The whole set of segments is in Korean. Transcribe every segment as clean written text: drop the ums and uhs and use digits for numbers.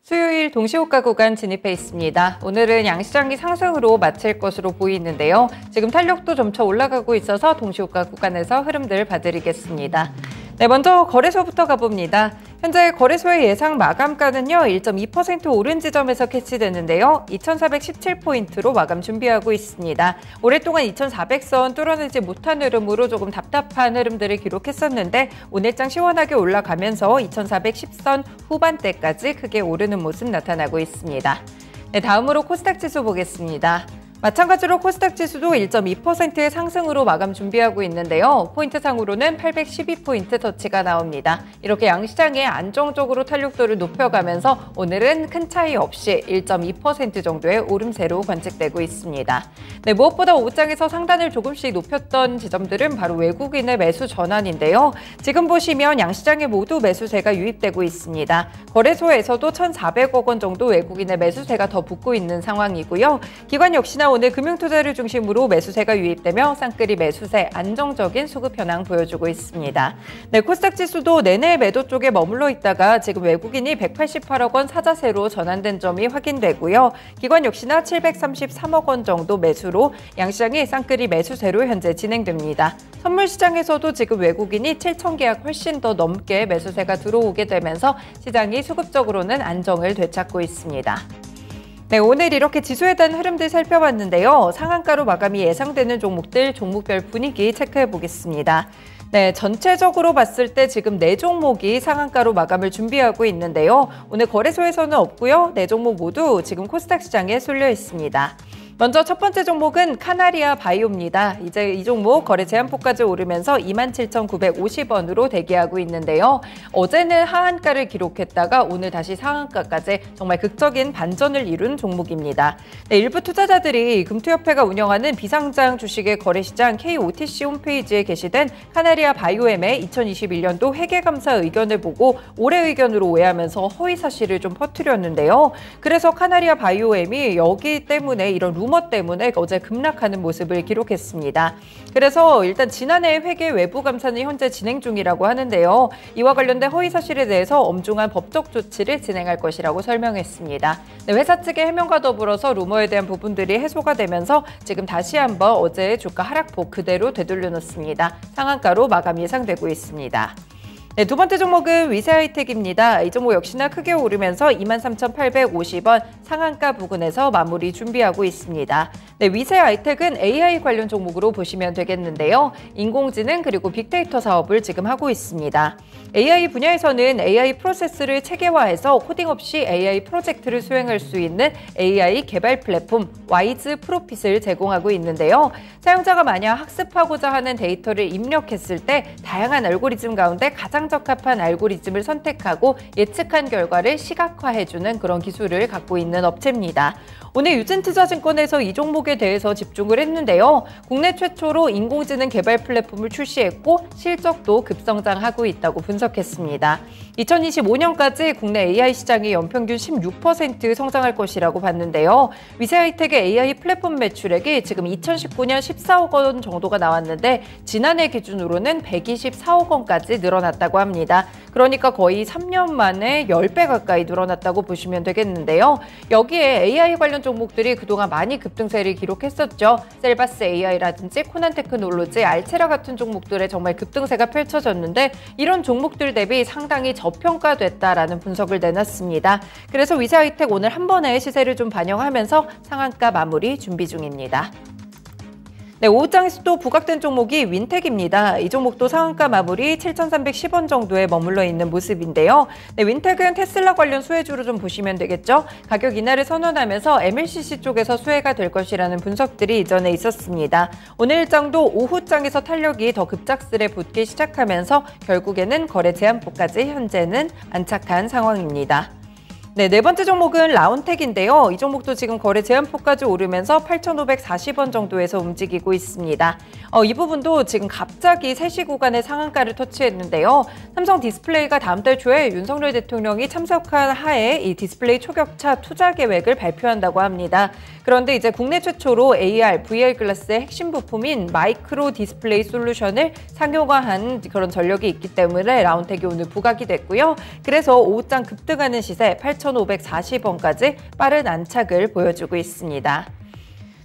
수요일 동시호가 구간 진입해 있습니다. 오늘은 양시장이 상승으로 마칠 것으로 보이는데요. 지금 탄력도 점차 올라가고 있어서 동시호가 구간에서 흐름들 봐드리겠습니다. 네, 먼저 거래소부터 가봅니다. 현재 거래소의 예상 마감가는요, 1.2% 오른 지점에서 캐치되는데요. 2,417포인트로 마감 준비하고 있습니다. 오랫동안 2,400선 뚫어내지 못한 흐름으로 조금 답답한 흐름들을 기록했었는데 오늘장 시원하게 올라가면서 2,410선 후반대까지 크게 오르는 모습 나타나고 있습니다. 네, 다음으로 코스닥 지수 보겠습니다. 마찬가지로 코스닥 지수도 1.2%의 상승으로 마감 준비하고 있는데요. 포인트상으로는 812포인트 터치가 나옵니다. 이렇게 양시장에 안정적으로 탄력도를 높여가면서 오늘은 큰 차이 없이 1.2% 정도의 오름세로 관측되고 있습니다. 네, 무엇보다 오후장에서 상단을 조금씩 높였던 지점들은 바로 외국인의 매수 전환인데요. 지금 보시면 양시장에 모두 매수세가 유입되고 있습니다. 거래소에서도 1,400억 원 정도 외국인의 매수세가 더 붙고 있는 상황이고요. 기관 역시나 오늘 금융투자를 중심으로 매수세가 유입되며 쌍끌이 매수세 안정적인 수급 현황 보여주고 있습니다. 네, 코스닥 지수도 내내 매도 쪽에 머물러 있다가 지금 외국인이 188억 원 사자세로 전환된 점이 확인되고요. 기관 역시나 733억 원 정도 매수로 양시장이 쌍끌이 매수세로 현재 진행됩니다. 선물시장에서도 지금 외국인이 7천 계약 훨씬 더 넘게 매수세가 들어오게 되면서 시장이 수급적으로는 안정을 되찾고 있습니다. 네, 오늘 이렇게 지수에 대한 흐름들 살펴봤는데요. 상한가로 마감이 예상되는 종목들 종목별 분위기 체크해 보겠습니다. 네, 전체적으로 봤을 때 지금 4종목이 상한가로 마감을 준비하고 있는데요. 오늘 거래소에서는 없고요. 4종목 모두 지금 코스닥 시장에 쏠려 있습니다. 먼저 첫 번째 종목은 카나리아 바이오입니다. 이제 이 종목 거래 제한폭까지 오르면서 27,950원으로 대기하고 있는데요. 어제는 하한가를 기록했다가 오늘 다시 상한가까지 정말 극적인 반전을 이룬 종목입니다. 네, 일부 투자자들이 금투협회가 운영하는 비상장 주식의 거래시장 KOTC 홈페이지에 게시된 카나리아 바이오엠의 2021년도 회계감사 의견을 보고 올해 의견으로 오해하면서 허위 사실을 좀 퍼뜨렸는데요. 그래서 카나리아 바이오엠이 여기 때문에 이런 루머 때문에 어제 급락하는 모습을 기록했습니다. 그래서 일단 지난해 회계 외부 감사는 현재 진행 중이라고 하는데요. 이와 관련된 허위 사실에 대해서 엄중한 법적 조치를 진행할 것이라고 설명했습니다. 네, 회사 측의 해명과 더불어서 루머에 대한 부분들이 해소가 되면서 지금 다시 한번 어제의 주가 하락폭 그대로 되돌려 놓습니다. 상한가로 마감 예상되고 있습니다. 네, 두 번째 종목은 위세하이텍입니다. 이 종목 역시나 크게 오르면서 23,850원 상한가 부근에서 마무리 준비하고 있습니다. 네, 위세하이텍은 AI 관련 종목으로 보시면 되겠는데요. 인공지능 그리고 빅데이터 사업을 지금 하고 있습니다. AI 분야에서는 AI 프로세스를 체계화해서 코딩 없이 AI 프로젝트를 수행할 수 있는 AI 개발 플랫폼 와이즈 프로핏을 제공하고 있는데요. 사용자가 만약 학습하고자 하는 데이터를 입력했을 때 다양한 알고리즘 가운데 가장 적합한 알고리즘을 선택하고 예측한 결과를 시각화해주는 그런 기술을 갖고 있는 업체입니다. 오늘 유진투자증권에서 이 종목에 대해서 집중을 했는데요. 국내 최초로 인공지능 개발 플랫폼을 출시했고 실적도 급성장하고 있다고 분석했습니다. 2025년까지 국내 AI 시장이 연평균 16% 성장할 것이라고 봤는데요. 위세하이텍의 AI 플랫폼 매출액이 지금 2019년 14억 원 정도가 나왔는데 지난해 기준으로는 124억 원까지 늘어났다고 합니다. 그러니까 거의 3년 만에 10배 가까이 늘어났다고 보시면 되겠는데요. 여기에 AI 관련 종목들이 그동안 많이 급등세를 기록했었죠. 셀바스 AI라든지 코난테크놀로지, 알체라 같은 종목들의 정말 급등세가 펼쳐졌는데 이런 종목들 대비 상당히 저평가됐다라는 분석을 내놨습니다. 그래서 위세하이텍 오늘 한 번에 시세를 좀 반영하면서 상한가 마무리 준비 중입니다. 네, 오후장에서도 부각된 종목이 윈텍입니다. 이 종목도 상한가 마무리 7,310원 정도에 머물러 있는 모습인데요. 네, 윈텍은 테슬라 관련 수혜주로 좀 보시면 되겠죠. 가격 인하를 선언하면서 MLCC 쪽에서 수혜가 될 것이라는 분석들이 이전에 있었습니다. 오늘 일장도 오후장에서 탄력이 더 급작스레 붙기 시작하면서 결국에는 거래 제한폭까지 현재는 안착한 상황입니다. 네, 네 번째 종목은 라운텍인데요. 이 종목도 지금 거래 제한폭까지 오르면서 8,540원 정도에서 움직이고 있습니다. 이 부분도 지금 갑자기 3시 구간의 상한가를 터치했는데요. 삼성 디스플레이가 다음 달 초에 윤석열 대통령이 참석한 하에 이 디스플레이 초격차 투자 계획을 발표한다고 합니다. 그런데 이제 국내 최초로 AR, VR 글라스의 핵심 부품인 마이크로 디스플레이 솔루션을 상용화한 그런 전력이 있기 때문에 라운텍이 오늘 부각이 됐고요. 그래서 오후장 급등하는 시세 8,500원 2,540원까지 빠른 안착을 보여주고 있습니다.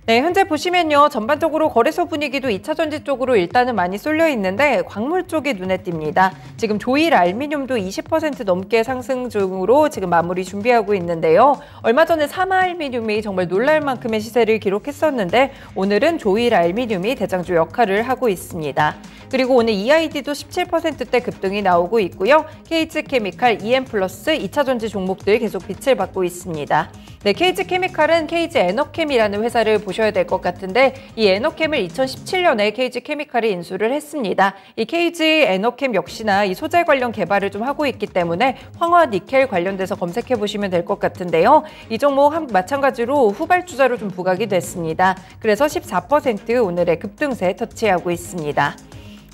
네, 현재 보시면요. 전반적으로 거래소 분위기도 2차전지 쪽으로 일단은 많이 쏠려 있는데 광물 쪽이 눈에 띕니다. 지금 조일 알미늄도 20% 넘게 상승 중으로 지금 마무리 준비하고 있는데요. 얼마 전에 사마 알미늄이 정말 놀랄 만큼의 시세를 기록했었는데 오늘은 조일 알미늄이 대장주 역할을 하고 있습니다. 그리고 오늘 EID도 17%대 급등이 나오고 있고요. KG케미칼, EM+, 2차전지 종목들 계속 빛을 받고 있습니다. 네, KG케미칼은 KG에너캠이라는 회사를 보셔야 될 것 같은데 이 에너캠을 2017년에 KG케미칼이 인수를 했습니다. 이 KG에너캠 역시나 이 소재 관련 개발을 좀 하고 있기 때문에 황화 니켈 관련돼서 검색해 보시면 될 것 같은데요. 이 종목 마찬가지로 후발주자로 좀 부각이 됐습니다. 그래서 14% 오늘의 급등세 터치하고 있습니다.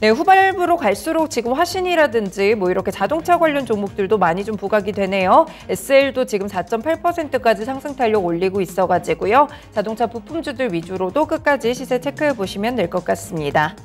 네, 후발부로 갈수록 지금 화신이라든지 뭐 이렇게 자동차 관련 종목들도 많이 좀 부각이 되네요. SL도 지금 4.8%까지 상승 탄력 올리고 있어가지고요. 자동차 부품주들 위주로도 끝까지 시세 체크해 보시면 될 것 같습니다.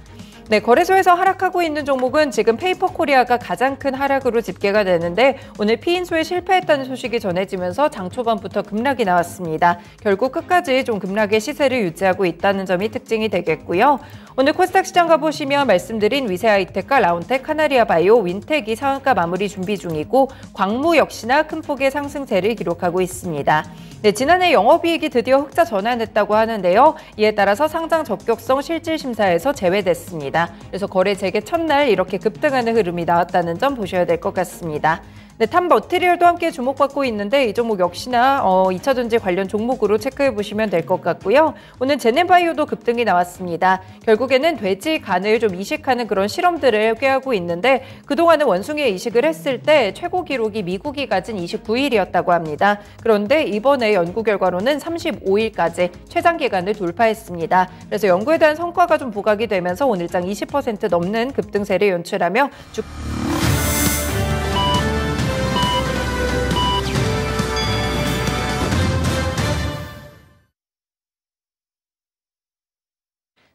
네, 거래소에서 하락하고 있는 종목은 지금 페이퍼코리아가 가장 큰 하락으로 집계가 되는데 오늘 피인수에 실패했다는 소식이 전해지면서 장 초반부터 급락이 나왔습니다. 결국 끝까지 좀 급락의 시세를 유지하고 있다는 점이 특징이 되겠고요. 오늘 코스닥 시장 가보시면 말씀드린 위세하이텍과 라운텍, 카나리아바이오, 윈텍이 상한가 마무리 준비 중이고 광무 역시나 큰 폭의 상승세를 기록하고 있습니다. 네, 지난해 영업이익이 드디어 흑자 전환했다고 하는데요. 이에 따라서 상장 적격성 실질심사에서 제외됐습니다. 그래서 거래 재개 첫날 이렇게 급등하는 흐름이 나왔다는 점 보셔야 될 것 같습니다. 네, 탐머티리얼도 함께 주목받고 있는데 이 종목 역시나 2차전지 관련 종목으로 체크해 보시면 될 것 같고요. 오늘 제넨바이오도 급등이 나왔습니다. 결국에는 돼지 간을 좀 이식하는 그런 실험들을 꾀하고 있는데 그동안은 원숭이에 이식을 했을 때 최고 기록이 미국이 가진 29일이었다고 합니다. 그런데 이번에 연구 결과로는 35일까지 최장 기간을 돌파했습니다. 그래서 연구에 대한 성과가 좀 부각이 되면서 오늘장 20% 넘는 급등세를 연출하며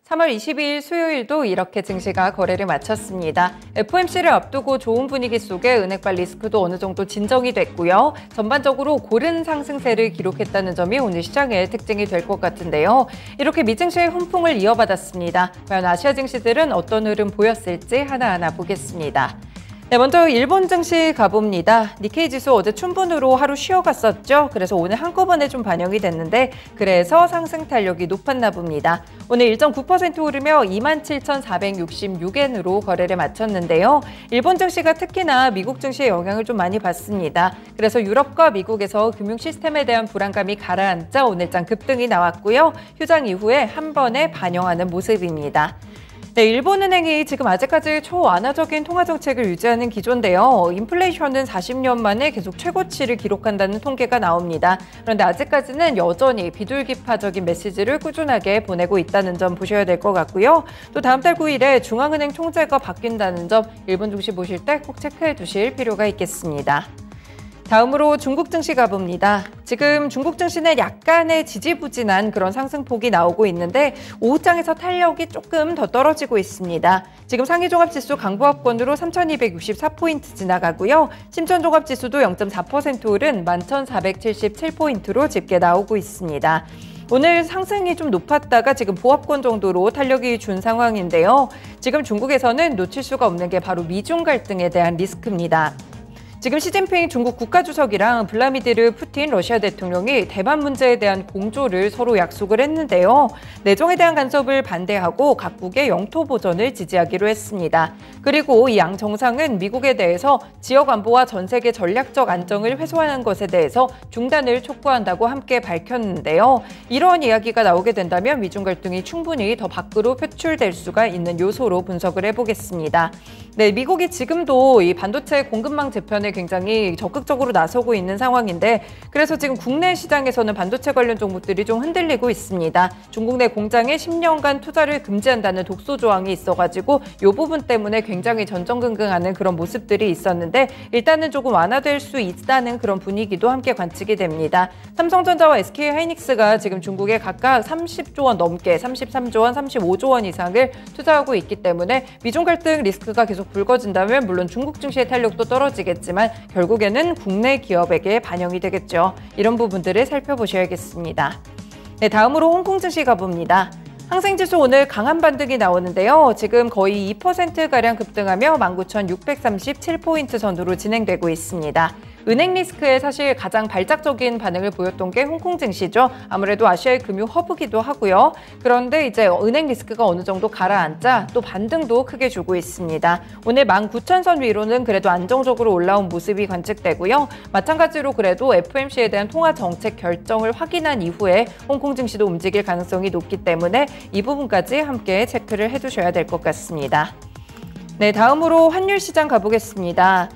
3월 22일 수요일도 이렇게 증시가 거래를 마쳤습니다. FOMC를 앞두고 좋은 분위기 속에 은행발 리스크도 어느 정도 진정이 됐고요. 전반적으로 고른 상승세를 기록했다는 점이 오늘 시장의 특징이 될 것 같은데요. 이렇게 미증시의 훈풍을 이어받았습니다. 과연 아시아 증시들은 어떤 흐름 보였을지 하나하나 보겠습니다. 네, 먼저 일본 증시 가봅니다. 니케이 지수 어제 춘분으로 하루 쉬어갔었죠. 그래서 오늘 한꺼번에 좀 반영이 됐는데 그래서 상승 탄력이 높았나 봅니다. 오늘 1.9% 오르며 27,466엔으로 거래를 마쳤는데요. 일본 증시가 특히나 미국 증시의 영향을 좀 많이 받습니다. 그래서 유럽과 미국에서 금융 시스템에 대한 불안감이 가라앉자 오늘장 급등이 나왔고요. 휴장 이후에 한 번에 반영하는 모습입니다. 네, 일본은행이 지금 아직까지 초완화적인 통화정책을 유지하는 기조인데요. 인플레이션은 40년 만에 계속 최고치를 기록한다는 통계가 나옵니다. 그런데 아직까지는 여전히 비둘기파적인 메시지를 꾸준하게 보내고 있다는 점 보셔야 될 것 같고요. 또 다음 달 9일에 중앙은행 총재가 바뀐다는 점 일본 증시 보실 때 꼭 체크해 두실 필요가 있겠습니다. 다음으로 중국 증시 가봅니다. 지금 중국 증시는 약간의 지지부진한 그런 상승폭이 나오고 있는데 오후장에서 탄력이 조금 더 떨어지고 있습니다. 지금 상위종합지수 강보합권으로 3,264포인트 지나가고요. 심천종합지수도 0.4% 오른 11,477포인트로 집계 나오고 있습니다. 오늘 상승이 좀 높았다가 지금 보합권 정도로 탄력이 준 상황인데요. 지금 중국에서는 놓칠 수가 없는 게 바로 미중 갈등에 대한 리스크입니다. 지금 시진핑 중국 국가주석이랑 블라디미르 푸틴 러시아 대통령이 대만 문제에 대한 공조를 서로 약속을 했는데요. 내정에 대한 간섭을 반대하고 각국의 영토 보전을 지지하기로 했습니다. 그리고 이 양 정상은 미국에 대해서 지역 안보와 전 세계 전략적 안정을 훼손하는 것에 대해서 중단을 촉구한다고 함께 밝혔는데요. 이런 이야기가 나오게 된다면 미중 갈등이 충분히 더 밖으로 표출될 수가 있는 요소로 분석을 해보겠습니다. 네, 미국이 지금도 이 반도체 공급망 재편에 굉장히 적극적으로 나서고 있는 상황인데 그래서 지금 국내 시장에서는 반도체 관련 종목들이 좀 흔들리고 있습니다. 중국 내 공장에 10년간 투자를 금지한다는 독소 조항이 있어가지고 이 부분 때문에 굉장히 전전긍긍하는 그런 모습들이 있었는데 일단은 조금 완화될 수 있다는 그런 분위기도 함께 관측이 됩니다. 삼성전자와 SK하이닉스가 지금 중국에 각각 30조 원 넘게 33조 원, 35조 원 이상을 투자하고 있기 때문에 미중 갈등 리스크가 계속 계속 불거진다면 물론 중국 증시의 탄력도 떨어지겠지만 결국에는 국내 기업에게 반영이 되겠죠. 이런 부분들을 살펴보셔야겠습니다. 네, 다음으로 홍콩 증시 가봅니다. 항생지수 오늘 강한 반등이 나오는데요. 지금 거의 2%가량 급등하며 19,637포인트 선으로 진행되고 있습니다. 은행 리스크에 사실 가장 발작적인 반응을 보였던 게 홍콩 증시죠. 아무래도 아시아의 금융 허브기도 하고요. 그런데 이제 은행 리스크가 어느 정도 가라앉자 또 반등도 크게 주고 있습니다. 오늘 19,000선 위로는 그래도 안정적으로 올라온 모습이 관측되고요. 마찬가지로 그래도 FOMC에 대한 통화 정책 결정을 확인한 이후에 홍콩 증시도 움직일 가능성이 높기 때문에 이 부분까지 함께 체크를 해두셔야 될 것 같습니다. 네, 다음으로 환율 시장 가보겠습니다.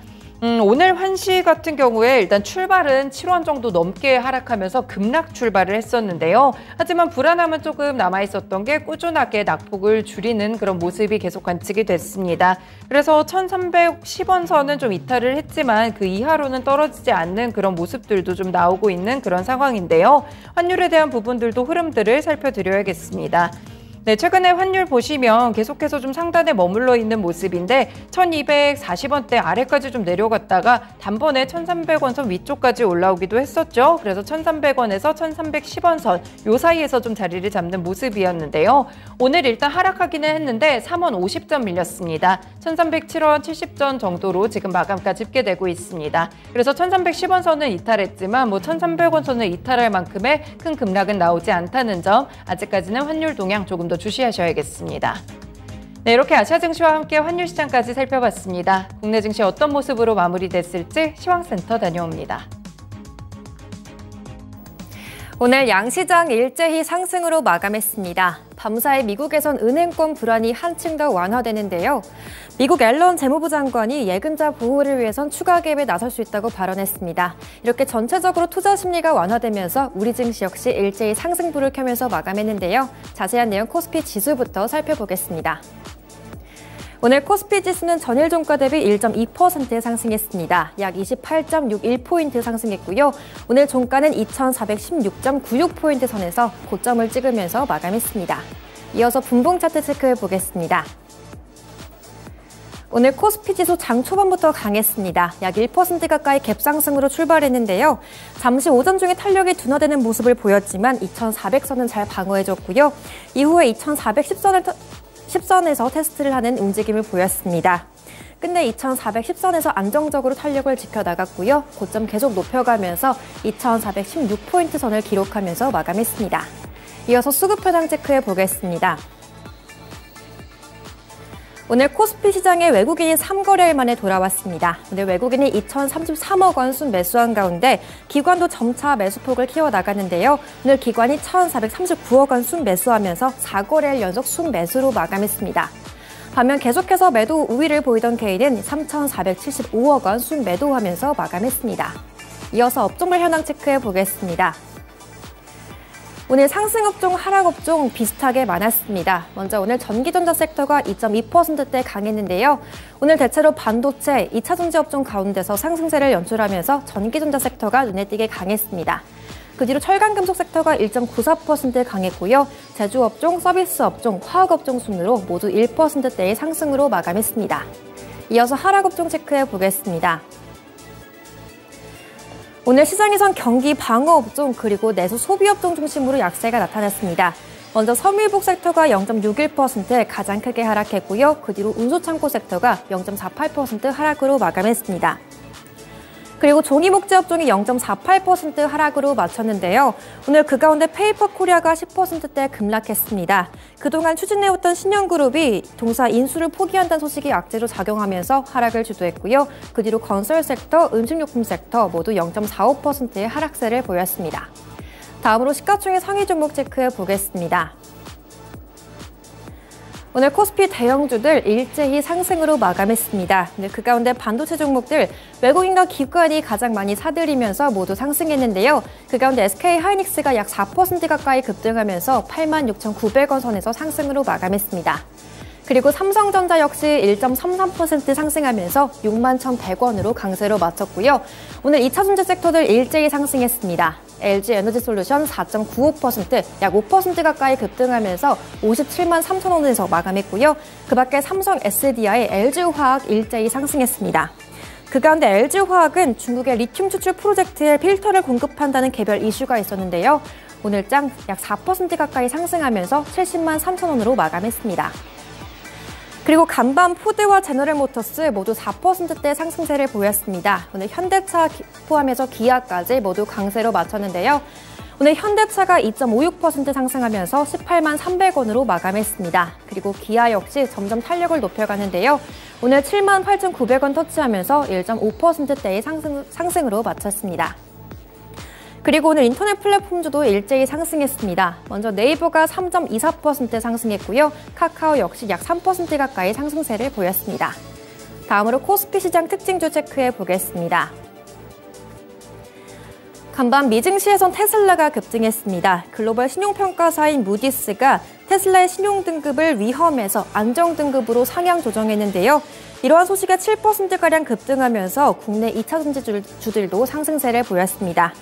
오늘 환시 같은 경우에 일단 출발은 7원 정도 넘게 하락하면서 급락 출발을 했었는데요. 하지만 불안함은 조금 남아있었던 게 꾸준하게 낙폭을 줄이는 그런 모습이 계속 관측이 됐습니다. 그래서 1310원 선은 좀 이탈을 했지만 그 이하로는 떨어지지 않는 그런 모습들도 좀 나오고 있는 그런 상황인데요. 환율에 대한 부분들도 흐름들을 살펴드려야겠습니다. 네, 최근에 환율 보시면 계속해서 좀 상단에 머물러 있는 모습인데 1240원대 아래까지 좀 내려갔다가 단번에 1300원 선 위쪽까지 올라오기도 했었죠. 그래서 1300원에서 1310원 선 요 사이에서 좀 자리를 잡는 모습이었는데요. 오늘 일단 하락하기는 했는데 3원 50점 밀렸습니다. 1307원 70전 정도로 지금 마감까지 집계 되고 있습니다. 그래서 1310원 선은 이탈했지만 1300원 선을 이탈할 만큼의 큰 급락은 나오지 않다는 점, 아직까지는 환율 동향 조금 더 주시하셔야겠습니다. 네, 이렇게 아시아 증시와 함께 환율 시장까지 살펴봤습니다. 국내 증시 어떤 모습으로 마무리됐을지 시황센터 다녀옵니다. 오늘 양시장 일제히 상승으로 마감했습니다. 밤사이 미국에선 은행권 불안이 한층 더 완화되는데요. 미국 앨런 재무부 장관이 예금자 보호를 위해선 추가 개입에 나설 수 있다고 발언했습니다. 이렇게 전체적으로 투자 심리가 완화되면서 우리 증시 역시 일제히 상승불을 켜면서 마감했는데요. 자세한 내용 코스피 지수부터 살펴보겠습니다. 오늘 코스피 지수는 전일 종가 대비 1.2% 상승했습니다. 약 28.61포인트 상승했고요. 오늘 종가는 2,416.96포인트 선에서 고점을 찍으면서 마감했습니다. 이어서 분봉 차트 체크해 보겠습니다. 오늘 코스피 지수 장 초반부터 강했습니다. 약 1% 가까이 갭상승으로 출발했는데요. 잠시 오전 중에 탄력이 둔화되는 모습을 보였지만 2,400선은 잘 방어해줬고요. 이후에 2,410선에서 테스트를 하는 움직임을 보였습니다. 끝내 2,410선에서 안정적으로 탄력을 지켜나갔고요. 고점 계속 높여가면서 2,416포인트 선을 기록하면서 마감했습니다. 이어서 수급 현황 체크해 보겠습니다. 오늘 코스피 시장에 외국인이 3거래일 만에 돌아왔습니다. 오늘 외국인이 2,033억 원 순 매수한 가운데 기관도 점차 매수폭을 키워나가는데요. 오늘 기관이 1,439억 원 순 매수하면서 4거래일 연속 순 매수로 마감했습니다. 반면 계속해서 매도 우위를 보이던 개인은 3,475억 원 순 매도하면서 마감했습니다. 이어서 업종별 현황 체크해 보겠습니다. 오늘 상승업종, 하락업종 비슷하게 많았습니다. 먼저 오늘 전기전자 섹터가 2.2%대 강했는데요. 오늘 대체로 반도체, 2차 전지 업종 가운데서 상승세를 연출하면서 전기전자 섹터가 눈에 띄게 강했습니다. 그 뒤로 철강금속 섹터가 1.94% 강했고요. 제조업종, 서비스업종, 화학업종 순으로 모두 1%대의 상승으로 마감했습니다. 이어서 하락업종 체크해 보겠습니다. 오늘 시장에선 경기 방어업종 그리고 내수 소비업종 중심으로 약세가 나타났습니다. 먼저 섬유유복 섹터가 0.61% 가장 크게 하락했고요. 그 뒤로 운수창고 섹터가 0.48% 하락으로 마감했습니다. 그리고 종이목재 업종이 0.48% 하락으로 마쳤는데요. 오늘 그 가운데 페이퍼코리아가 10%대 급락했습니다. 그동안 추진해왔던 신영그룹이 동사 인수를 포기한다는 소식이 악재로 작용하면서 하락을 주도했고요. 그 뒤로 건설 섹터, 음식료품 섹터 모두 0.45%의 하락세를 보였습니다. 다음으로 시가총액 상위 종목 체크해 보겠습니다. 오늘 코스피 대형주들 일제히 상승으로 마감했습니다. 오늘 그 가운데 반도체 종목들 외국인과 기관이 가장 많이 사들이면서 모두 상승했는데요. 그 가운데 SK하이닉스가 약 4% 가까이 급등하면서 86,900원 선에서 상승으로 마감했습니다. 그리고 삼성전자 역시 1.33% 상승하면서 61,100원으로 강세로 마쳤고요. 오늘 2차 전지 섹터들 일제히 상승했습니다. LG 에너지솔루션 4.95%, 약 5% 가까이 급등하면서 57만 3천 원에서 마감했고요. 그 밖에 삼성 SDI, LG화학 일제히 상승했습니다. 그 가운데 LG화학은 중국의 리튬 추출 프로젝트에 필터를 공급한다는 개별 이슈가 있었는데요. 오늘장 약 4% 가까이 상승하면서 70만 3천 원으로 마감했습니다. 그리고 간밤 포드와 제너럴모터스 모두 4%대 상승세를 보였습니다. 오늘 현대차 포함해서 기아까지 모두 강세로 마쳤는데요. 오늘 현대차가 2.56% 상승하면서 18만 300원으로 마감했습니다. 그리고 기아 역시 점점 탄력을 높여가는데요. 오늘 7만 8,900원 터치하면서 1.5%대의 상승으로 마쳤습니다. 그리고 오늘 인터넷 플랫폼주도 일제히 상승했습니다. 먼저 네이버가 3.24% 상승했고요. 카카오 역시 약 3% 가까이 상승세를 보였습니다. 다음으로 코스피 시장 특징주 체크해 보겠습니다. 간밤 미증시에선 테슬라가 급등했습니다. 글로벌 신용평가사인 무디스가 테슬라의 신용등급을 위험에서 안정등급으로 상향 조정했는데요. 이러한 소식에 7%가량 급등하면서 국내 2차 전지주들도 상승세를 보였습니다.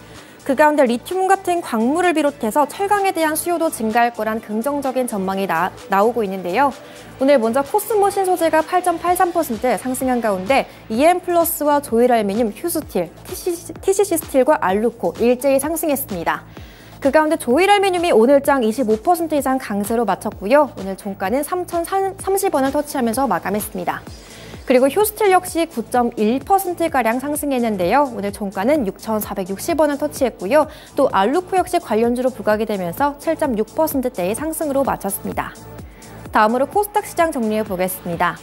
그 가운데 리튬 같은 광물을 비롯해서 철강에 대한 수요도 증가할 거란 긍정적인 전망이 나오고 있는데요. 오늘 먼저 코스모 신소재가 8.83% 상승한 가운데 EM플러스와 조일알미늄, 휴스틸, TCC 스틸과 알루코 일제히 상승했습니다. 그 가운데 조일알미늄이 오늘장 25% 이상 강세로 마쳤고요. 오늘 종가는 3,030원을 터치하면서 마감했습니다. 그리고 휴스틸 역시 9.1%가량 상승했는데요. 오늘 종가는 6,460원을 터치했고요. 또 알루코 역시 관련주로 부각이 되면서 7.6%대의 상승으로 마쳤습니다. 다음으로 코스닥 시장 정리해 보겠습니다.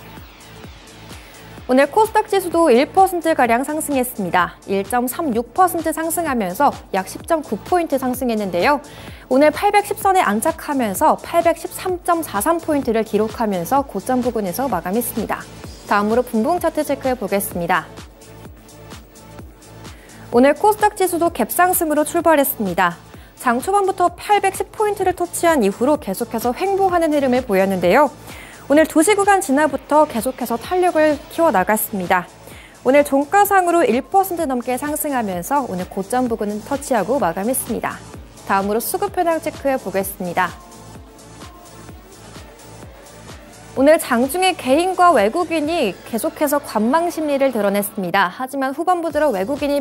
오늘 코스닥 지수도 1%가량 상승했습니다. 1.36% 상승하면서 약 10.9포인트 상승했는데요. 오늘 810선에 안착하면서 813.43포인트를 기록하면서 고점 부근에서 마감했습니다. 다음으로 분봉 차트 체크해 보겠습니다. 오늘 코스닥 지수도 갭상승으로 출발했습니다. 장 초반부터 810포인트를 터치한 이후로 계속해서 횡보하는 흐름을 보였는데요. 오늘 2시 구간 진화부터 계속해서 탄력을 키워나갔습니다. 오늘 종가상으로 1% 넘게 상승하면서 오늘 고점 부근은 터치하고 마감했습니다. 다음으로 수급 현황 체크해 보겠습니다. 오늘 장중에 개인과 외국인이 계속해서 관망 심리를 드러냈습니다. 하지만 후반부 들어 외국인이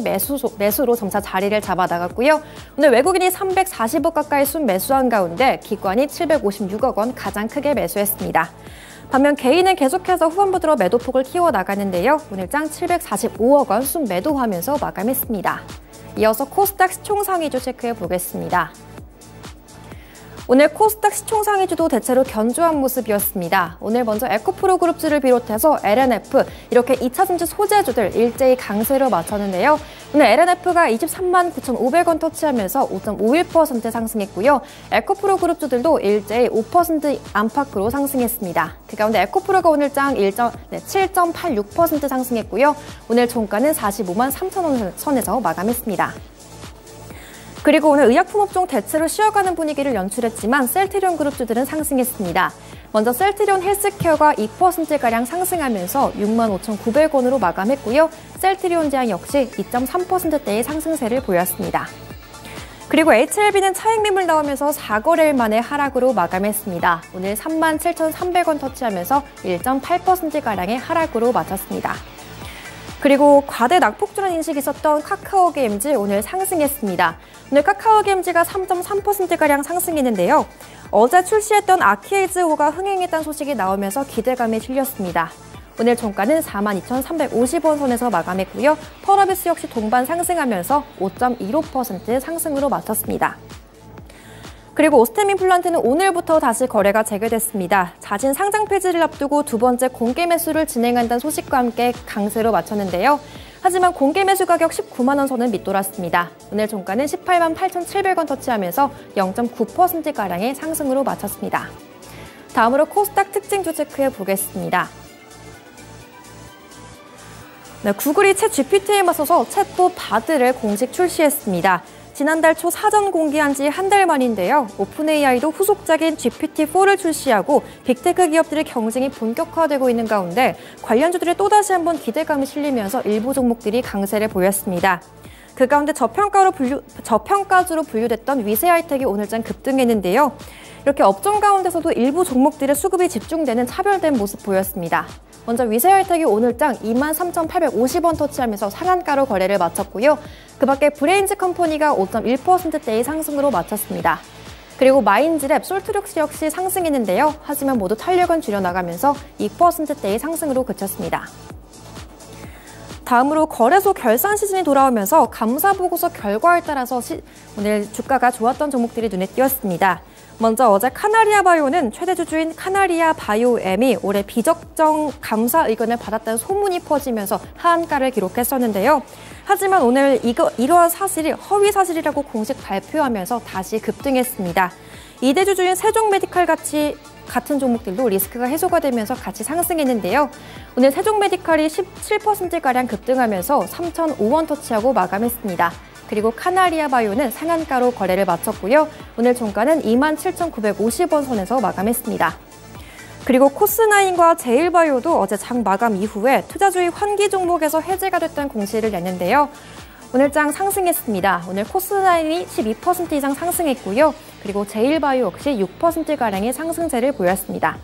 매수로 점차 자리를 잡아 나갔고요. 오늘 외국인이 340억 가까이 순매수한 가운데 기관이 756억 원 가장 크게 매수했습니다. 반면 개인은 계속해서 후반부 들어 매도폭을 키워나가는데요. 오늘장 745억 원 순매도하면서 마감했습니다. 이어서 코스닥 시총상위주 체크해 보겠습니다. 오늘 코스닥 시총상위주도 대체로 견조한 모습이었습니다. 오늘 먼저 에코프로 그룹주를 비롯해서 LNF, 이렇게 2차 전지 소재주들 일제히 강세로 마쳤는데요. 오늘 LNF가 23만 9,500원 터치하면서 5.51% 상승했고요. 에코프로 그룹주들도 일제히 5% 안팎으로 상승했습니다. 그 가운데 에코프로가 오늘장 7.86% 상승했고요. 오늘 종가는 45만 3천 원 선에서 마감했습니다. 그리고 오늘 의약품 업종 대체로 쉬어가는 분위기를 연출했지만 셀트리온 그룹주들은 상승했습니다. 먼저 셀트리온 헬스케어가 2%가량 상승하면서 65,900원으로 마감했고요. 셀트리온 제약 역시 2.3%대의 상승세를 보였습니다. 그리고 HLB는 차익 매물 나오면서 4거래일 만에 하락으로 마감했습니다. 오늘 37,300원 터치하면서 1.8%가량의 하락으로 마쳤습니다. 그리고 과대 낙폭주라는 인식이 있었던 카카오게임즈 오늘 상승했습니다. 오늘 카카오게임즈가 3.3%가량 상승했는데요. 어제 출시했던 아키에이즈5가 흥행했다는 소식이 나오면서 기대감이 실렸습니다. 오늘 종가는 42,350원 선에서 마감했고요. 펄어비스 역시 동반 상승하면서 5.15% 상승으로 마쳤습니다. 그리고 오스템임플란트는 오늘부터 다시 거래가 재개됐습니다. 자진 상장 폐지를 앞두고 두 번째 공개 매수를 진행한다는 소식과 함께 강세로 마쳤는데요. 하지만 공개 매수 가격 19만 원 선은 밑돌았습니다. 오늘 종가는 18만 8,700원 터치하면서 0.9%가량의 상승으로 마쳤습니다. 다음으로 코스닥 특징주 체크해 보겠습니다. 네, 구글이 챗 GPT에 맞서서 챗봇 바드를 공식 출시했습니다. 지난달 초 사전 공개한 지 한 달 만인데요. 오픈AI도 후속작인 GPT-4를 출시하고 빅테크 기업들의 경쟁이 본격화되고 있는 가운데 관련주들이 또다시 한번 기대감이 실리면서 일부 종목들이 강세를 보였습니다. 그 가운데 저평가주로 분류됐던 위세하이텍이 오늘장 급등했는데요. 이렇게 업종 가운데서도 일부 종목들의 수급이 집중되는 차별된 모습 보였습니다. 먼저 위세하이텍이 오늘장 23,850원 터치하면서 상한가로 거래를 마쳤고요. 그 밖에 브레인즈 컴퍼니가 5.1%대의 상승으로 마쳤습니다. 그리고 마인즈랩, 솔트룩스 역시 상승했는데요. 하지만 모두 탄력은 줄여나가면서 2%대의 상승으로 그쳤습니다. 다음으로 거래소 결산 시즌이 돌아오면서 감사보고서 결과에 따라서 오늘 주가가 좋았던 종목들이 눈에 띄었습니다. 먼저 어제 카나리아 바이오는 최대 주주인 카나리아 바이오엠이 올해 비적정 감사 의견을 받았다는 소문이 퍼지면서 하한가를 기록했었는데요. 하지만 오늘 이러한 사실이 허위 사실이라고 공식 발표하면서 다시 급등했습니다. 2대 주주인 세종메디칼 같은 종목들도 리스크가 해소가 되면서 같이 상승했는데요. 오늘 세종메디칼이 17%가량 급등하면서 3,005원 터치하고 마감했습니다. 그리고 카나리아 바이오는 상한가로 거래를 마쳤고요. 오늘 종가는 27,950원 선에서 마감했습니다. 그리고 코스나인과 제일바이오도 어제 장 마감 이후에 투자주의 환기 종목에서 해제가 됐다는 공시를 냈는데요. 오늘장 상승했습니다. 오늘 코스나인이 12% 이상 상승했고요. 그리고 제일바이오 역시 6%가량의 상승세를 보였습니다.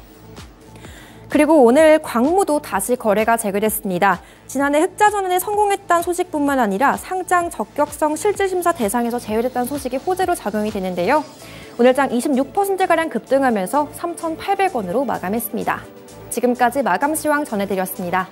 그리고 오늘 광무도 다시 거래가 재개됐습니다. 지난해 흑자전환에 성공했다는 소식뿐만 아니라 상장 적격성 실질심사 대상에서 제외됐다는 소식이 호재로 작용이 되는데요. 오늘장 26%가량 급등하면서 3,800원으로 마감했습니다. 지금까지 마감 시황 전해드렸습니다.